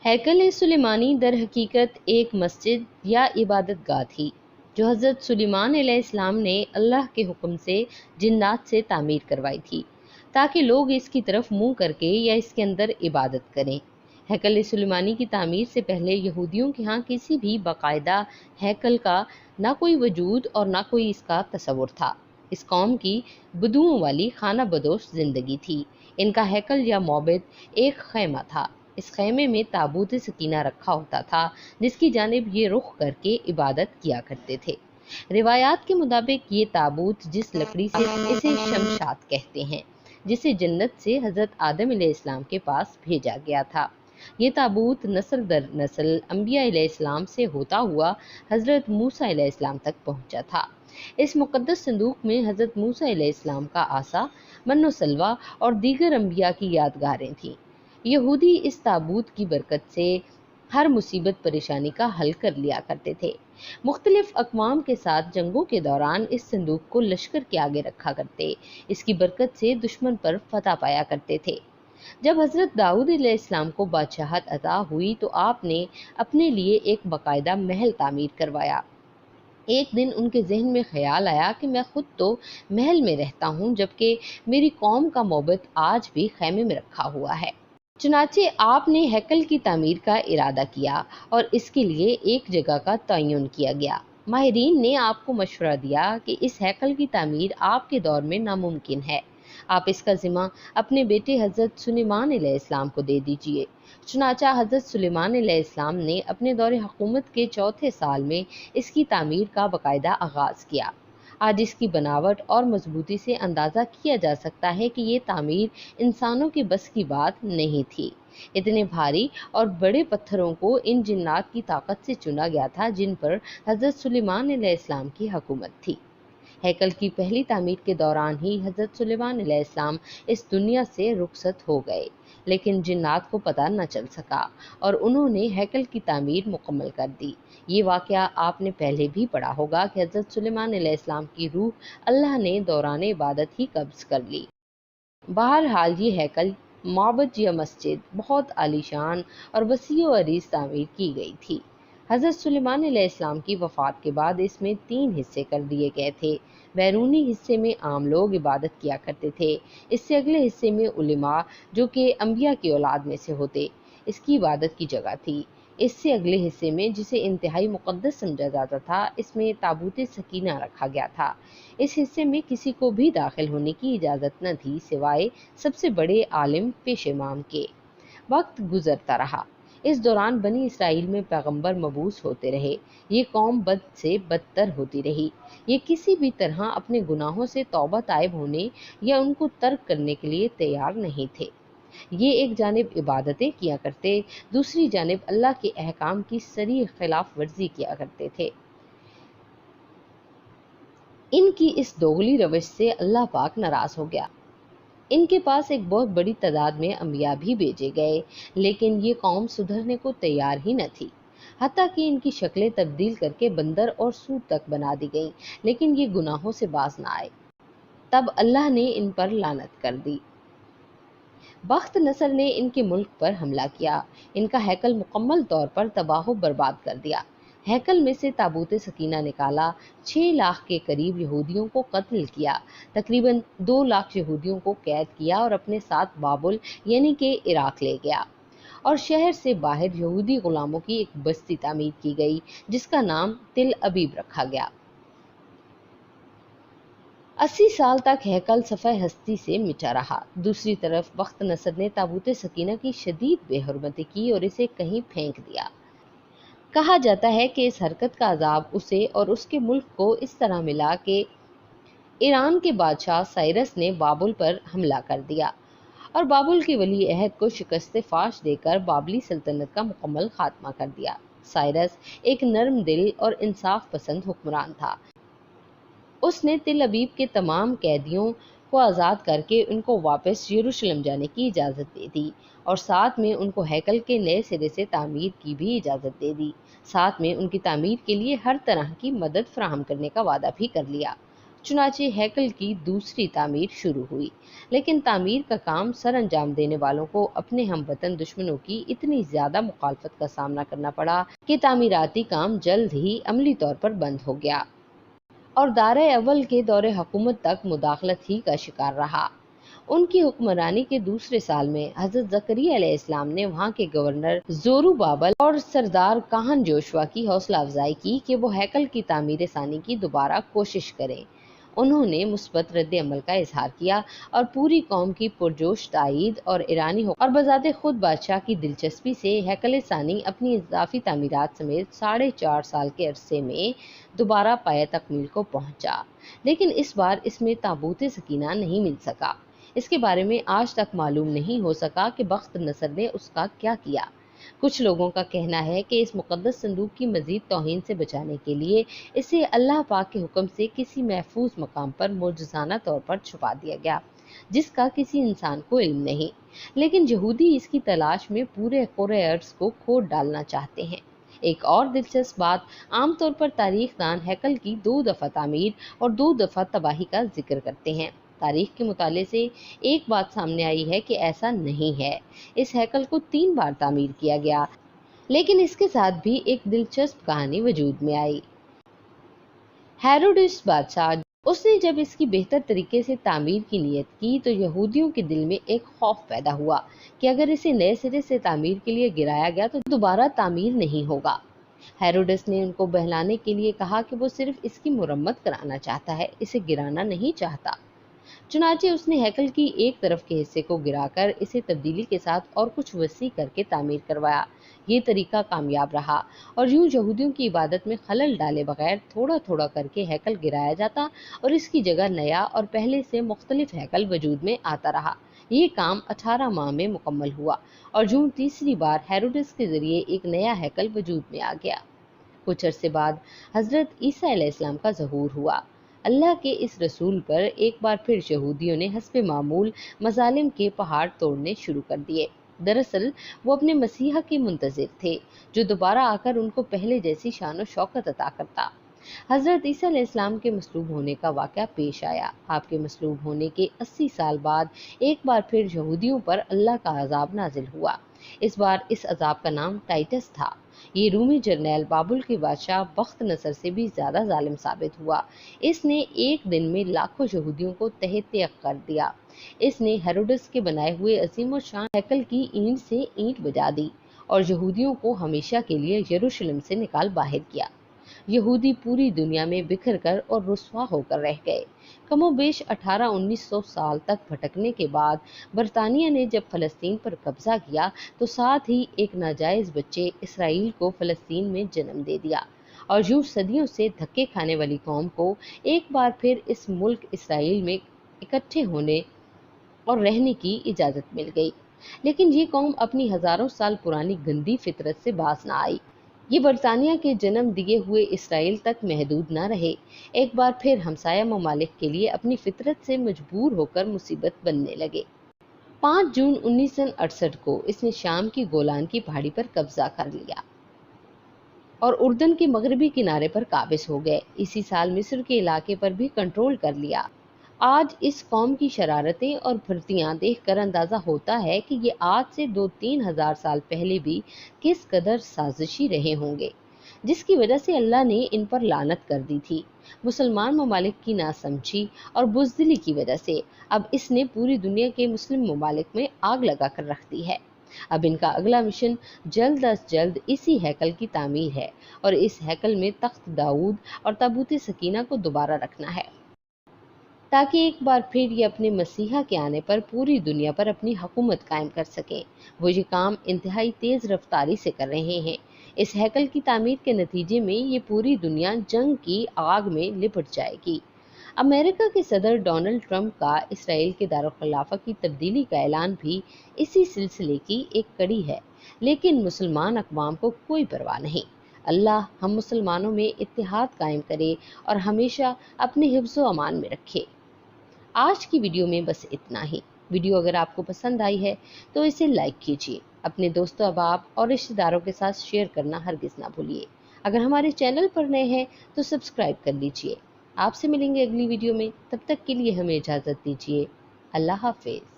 ہیکل سلیمانی در حقیقت ایک مسجد یا عبادت گاہ تھی جو حضرت سلیمان علیہ السلام نے اللہ کے حکم سے جنات سے تعمیر کروائی تھی تاکہ لوگ اس کی طرف منہ کر کے یا اس کے اندر عبادت کریں۔ ہیکل سلیمانی کی تعمیر سے پہلے یہودیوں کے ہاں کسی بھی باقاعدہ ہیکل کا نہ کوئی وجود اور نہ کوئی اس کا تصور تھا۔ اس قوم کی بدوؤں والی خانہ بدوش زندگی تھی۔ ان کا ہیکل یا معبد ایک خیمہ تھا۔ اس خیمے میں تابوت سکینہ رکھا ہوتا تھا جس کی جانب یہ رخ کر کے عبادت کیا کرتے تھے۔ روایات کے مطابق یہ تابوت جس لکڑی سے اسے شمشاد کہتے ہیں، جسے جنت سے حضرت آدم علیہ السلام کے پاس بھیجا گیا تھا، یہ تابوت نسل در نسل انبیاء علیہ السلام سے ہوتا ہوا حضرت موسیٰ علیہ السلام تک پہنچا تھا۔ اس مقدس صندوق میں حضرت موسیٰ علیہ السلام کا عصا، من و سلوہ اور دیگر انبیاء کی یادگاریں تھیں۔ یہودی اس تابوت کی برکت سے ہر مصیبت پریشانی کا حل کر لیا کرتے تھے۔ مختلف اقوام کے ساتھ جنگوں کے دوران اس صندوق کو لشکر کے آگے رکھا کرتے، اس کی برکت سے دشمن پر فتح پایا کرتے تھے۔ جب حضرت داؤد علیہ السلام کو بادشاہت عطا ہوئی تو آپ نے اپنے لیے ایک باقاعدہ محل تعمیر کروایا۔ ایک دن ان کے ذہن میں خیال آیا کہ میں خود تو محل میں رہتا ہوں جبکہ میری قوم کا معبد آج بھی خیمے میں رکھا ہوا ہے۔ چنانچہ آپ نے ہیکل کی تعمیر کا ارادہ کیا اور اس کے لیے ایک جگہ کا تعین کیا گیا۔ ماہرین نے آپ کو مشورہ دیا کہ اس ہیکل کی تعمیر آپ کے دور میں ناممکن ہے، آپ اس کا ذمہ اپنے بیٹے حضرت سلیمان علیہ السلام کو دے دیجئے۔ چنانچہ حضرت سلیمان علیہ السلام نے اپنے دور حکومت کے چوتھے سال میں اس کی تعمیر کا باقاعدہ آغاز کیا۔ آج اس کی بناوٹ اور مضبوطی سے اندازہ کیا جا سکتا ہے کہ یہ تعمیر انسانوں کے بس کی بات نہیں تھی۔ اتنے بھاری اور بڑے پتھروں کو ان جنات کی طاقت سے چنا گیا تھا جن پر حضرت سلیمان علیہ السلام کی حکومت تھی۔ ہیکل کی پہلی تعمیر کے دوران ہی حضرت سلیمان علیہ السلام اس دنیا سے رخصت ہو گئے، لیکن جنات کو پتہ نہ چل سکا اور انہوں نے ہیکل کی تعمیر مکمل کر دی۔ یہ واقعہ آپ نے پہلے بھی پڑھا ہوگا کہ حضرت سلیمان علیہ السلام کی روح اللہ نے دوران عبادت ہی قبض کر لی۔ بہرحال یہ ہیکل، معبد یا مسجد بہت عالیشان اور وسیع و عریض تعمیر کی گئی تھی۔ حضرت سلیمان علیہ السلام کی وفات کے بعد اس میں 3 حصے کر دیے گئے تھے۔ بیرونی حصے میں عام لوگ عبادت کیا کرتے تھے، اس سے اگلے حصے میں علماء جو کہ انبیاء کی اولاد میں سے ہوتے، اس کی عبادت کی جگہ تھی۔ اس سے اگلے حصے میں جسے انتہائی مقدس سمجھا جاتا تھا، اس میں تابوت سکینہ رکھا گیا تھا۔ اس حصے میں کسی کو بھی داخل ہونے کی اجازت نہ تھی سوائے سب سے بڑے عالم پیش امام کے۔ وقت گزرتا رہا، اس دوران بنی اسرائیل میں پیغمبر مبعوث ہوتے رہے، یہ قوم بد سے بدتر ہوتی رہی، یہ کسی بھی طرح اپنے گناہوں سے توبہ طائب ہونے یا ان کو ترک کرنے کے لیے تیار نہیں تھے۔ یہ ایک جانب عبادتیں کیا کرتے، دوسری جانب اللہ کے احکام کی صریح خلاف ورزی کیا کرتے تھے۔ ان کی اس دوغلی روش سے اللہ پاک ناراض ہو گیا۔ ان کے پاس ایک بہت بڑی تعداد میں انبیاء بھی بھیجے گئے، لیکن یہ قوم سدھرنے کو تیار ہی نہ تھی، حتیٰ کہ ان کی شکلیں تبدیل کر کے بندر اور سور تک بنا دی گئیں، لیکن یہ گناہوں سے باز نہ آئے۔ تب اللہ نے ان پر لعنت کر دی۔ بخت نصر نے ان کے ملک پر حملہ کیا، ان کا ہیکل مکمل طور پر تباہ و برباد کر دیا۔ ہیکل میں سے تابوت سکینہ نکالا، 6 لاکھ کے قریب یہودیوں کو قتل کیا، تقریباً 2 لاکھ یہودیوں کو قید کیا اور اپنے ساتھ بابل یعنی کہ عراق لے گیا، اور شہر سے باہر یہودی غلاموں کی ایک بستی تعمیر کی گئی جس کا نام تل ابیب رکھا گیا۔ 80 سال تک ہیکل صفحہ ہستی سے مٹا رہا۔ دوسری طرف بخت نصر نے تابوت سکینہ کی شدید بے حرمتی کی اور اسے کہیں پھینک دیا۔ کہا جاتا ہے کہ اس حرکت کا عذاب اسے اور اس کے ملک کو اس طرح ملا کہ ایران کے بادشاہ سائرس نے بابل پر حملہ کر دیا اور بابل کے ولی عہد کو شکست فاش دے کر بابلی سلطنت کا مکمل خاتمہ کر دیا۔ سائرس ایک نرم دل اور انصاف پسند حکمران تھا۔ اس نے تل ابیب کے تمام قیدیوں کو آزاد کر کے ان کو واپس یروشلم جانے کی اجازت دے دی اور ساتھ میں ان کو ہیکل کے نئے سرے سے تعمیر کی بھی اجازت دے دی، ساتھ میں ان کی تعمیر کے لیے ہر طرح کی مدد فراہم کرنے کا وعدہ بھی کر لیا۔ चुनाचे हैकल की दूसरी तामीर शुरू हुई, लेकिन तामीर का काम सर अंजाम देने वालों को अपने हमवतन दुश्मनों की इतनी ज्यादा मुखालफत का सामना करना पड़ा कि तामीराती काम जल्द ही अमली तौर पर बंद हो गया और दारे अव्वल के दौरे हुकूमत तक मुदाखलत ही का शिकार रहा। उनकी हुक्मरानी के दूसरे साल में हजरत जकरिया अलैहिस्सलाम ने वहाँ के गवर्नर जोरुबाबल और सरदार काहन जोशवा की हौसला अफजाई की कि वो हैकल की तामीर सानी की दोबारा कोशिश करें। उन्होंने मुस्बत रद्द अमल का इजहार किया और पूरी कौम की पुरजोश ताईद और ईरानी और बजाते खुद बादशाह की दिलचस्पी से हैकल सानी अपनी इजाफी तामीरात समेत 4.5 साल के अरसे में दोबारा पाया तकमील को पहुंचा, लेकिन इस बार इसमें ताबूत सकीना नहीं मिल सका। इसके बारे में आज तक मालूम नहीं हो सका कि बख्त नसर ने उसका क्या किया। कुछ लोगों का कहना है कि इस मुकद्दस संदूक की मजीद तौहीन से बचाने के लिए इसे अल्लाह पाक के हुक्म से किसी महफूज मकाम पर मोजज़ाना तौर पर छुपा दिया गया, जिसका किसी इंसान को इल्म नहीं, लेकिन यहूदी इसकी तलाश में पूरे कुरे अर्ज़ को खोद डालना चाहते हैं। एक और दिलचस्प बात, आमतौर पर तारीखदान हैकल की 2 दफ़ा तामीर और 2 दफ़ा तबाही का जिक्र करते हैं। तारीख के मुताले से एक बात सामने आई है कि ऐसा नहीं है। इस हैकल को 3 बार तामीर किया गया, लेकिन इसके साथ भी एक दिलचस्प कहानी वजूद में आई। हेरोडिस बादशाह, उसने जब इसकी बेहतर तरीके से तामीर की नीयत की तो यहूदियों के दिल में एक खौफ पैदा हुआ कि अगर इसे नए सिरे से तामीर के लिए गिराया गया तो दोबारा तामीर नहीं होगा। हेरोडस ने उनको बहलाने के लिए कहा कि वो सिर्फ इसकी मुरम्मत कराना चाहता है, इसे गिराना नहीं चाहता। चुनाचे उसने हैकल की एक तरफ के हिस्से को गिराकर इसे तब्दीली के साथ और कुछ वसी करके तामीर करवाया। ये तरीका कामयाब रहा और यूं यहूदियों की इबादत में खलल डाले बगैर थोड़ा थोड़ा करके हैकल गिराया जाता और इसकी जगह नया और पहले से मुख्तलिफ हैकल वजूद में आता रहा। ये काम 18 माह में मुकम्मल हुआ और जून तीसरी बार हेरोडस के जरिए एक नया हैकल वजूद में आ गया। कुछ अरसे बाद हजरत ईसा अलैहिस्सलाम का ज़हूर हुआ। अल्लाह के इस रसूल पर एक बार फिर यहूदियों ने हस्बे मामूल मजालिम के पहाड़ तोड़ने शुरू कर दिए। दरअसल वो अपने मसीहा के मुंतजिर थे, जो दोबारा आकर उनको पहले जैसी शान और शौकत अता करता। हजरत ईसा अलैहिस्सलाम के मसलूब होने का वाक़या पेश आया। आपके मसलूब होने के 80 साल बाद एक बार फिर यहूदियों पर अल्लाह का अजाब नाजिल हुआ। इस बार इस अजाब का नाम टाइटस था। ये रूमी जर्नैल बाबुल के बादशाह बख्त नसर से भी ज्यादा जालिम साबित हुआ। इसने एक दिन में लाखों यहूदियों को तहत-ए-तख्त कर दिया। इसने हेरोडस के बनाए हुए अजीम और शान हैकल की ईंट से ईंट बजा दी और यहूदियों को हमेशा के लिए यरूशलेम से निकाल बाहर किया। यहूदी पूरी दुनिया में बिखर कर और रुस्वा होकर रह गए। कमोबेश 1800-1900 साल तक भटकने के बाद बरतानिया ने जब फ़लस्तीन पर कब्जा किया तो साथ ही एक नाजायज़ बच्चे इसराइल को फ़लस्तीन में जन्म दे दिया और यूं सदियों से धक्के खाने वाली कौम को एक बार फिर इस मुल्क इसराइल में इकट्ठे होने और रहने की इजाज़त मिल गई। लेकिन ये कौम अपनी हज़ारों साल पुरानी गंदी फितरत से बाज ना आई। ये बरतानिया के जन्म दिए हुए इसराइल तक महदूद न रहे, एक बार फिर हमसाया ममालिक के लिए अपनी फितरत से मजबूर होकर मुसीबत बनने लगे। 5 जून 1968 को इसने शाम की गोलान की पहाड़ी पर कब्जा कर लिया और उर्दन के मगरबी किनारे पर काबिज हो गए। इसी साल मिस्र के इलाके पर भी कंट्रोल कर लिया। आज इस कौम की शरारतें और फुर्तियां देखकर अंदाज़ा होता है कि ये आज से 2-3 हज़ार साल पहले भी किस कदर साजिशी रहे होंगे, जिसकी वजह से अल्लाह ने इन पर लानत कर दी थी। मुसलमान ममालिक की नासमझी और बुज़दिली की वजह से अब इसने पूरी दुनिया के मुस्लिम ममालिक में आग लगा कर रख दी है। अब इनका अगला मिशन जल्द अज जल्द इसी हैकल की तामीर है और इस हैकल में तख्त दाऊद और ताबूत सकीना को दोबारा रखना है, ताकि एक बार फिर ये अपने मसीहा के आने पर पूरी दुनिया पर अपनी हुकूमत कायम कर सकें। वो ये काम इंतहाई तेज़ रफ्तारी से कर रहे हैं। इस हैकल की तामीर के नतीजे में ये पूरी दुनिया जंग की आग में लिपट जाएगी। अमेरिका के सदर डोनाल्ड ट्रंप का इसराइल के दारुल-खिलाफा की तब्दीली का ऐलान भी इसी सिलसिले की एक कड़ी है, लेकिन मुसलमान अक़वाम को कोई परवाह नहीं। अल्लाह हम मुसलमानों में इत्तेहाद कायम करे और हमेशा अपने हिफ्ज़ व अमान में रखे। आज की वीडियो में बस इतना ही। वीडियो अगर आपको पसंद आई है तो इसे लाइक कीजिए, अपने दोस्तों, अहबाब और रिश्तेदारों के साथ शेयर करना हरगिज़ ना भूलिए। अगर हमारे चैनल पर नए हैं तो सब्सक्राइब कर लीजिए। آپ سے ملیں گے اگلی ویڈیو میں، تب تک کے لیے ہمیں اجازت دیجیے۔ اللہ حافظ۔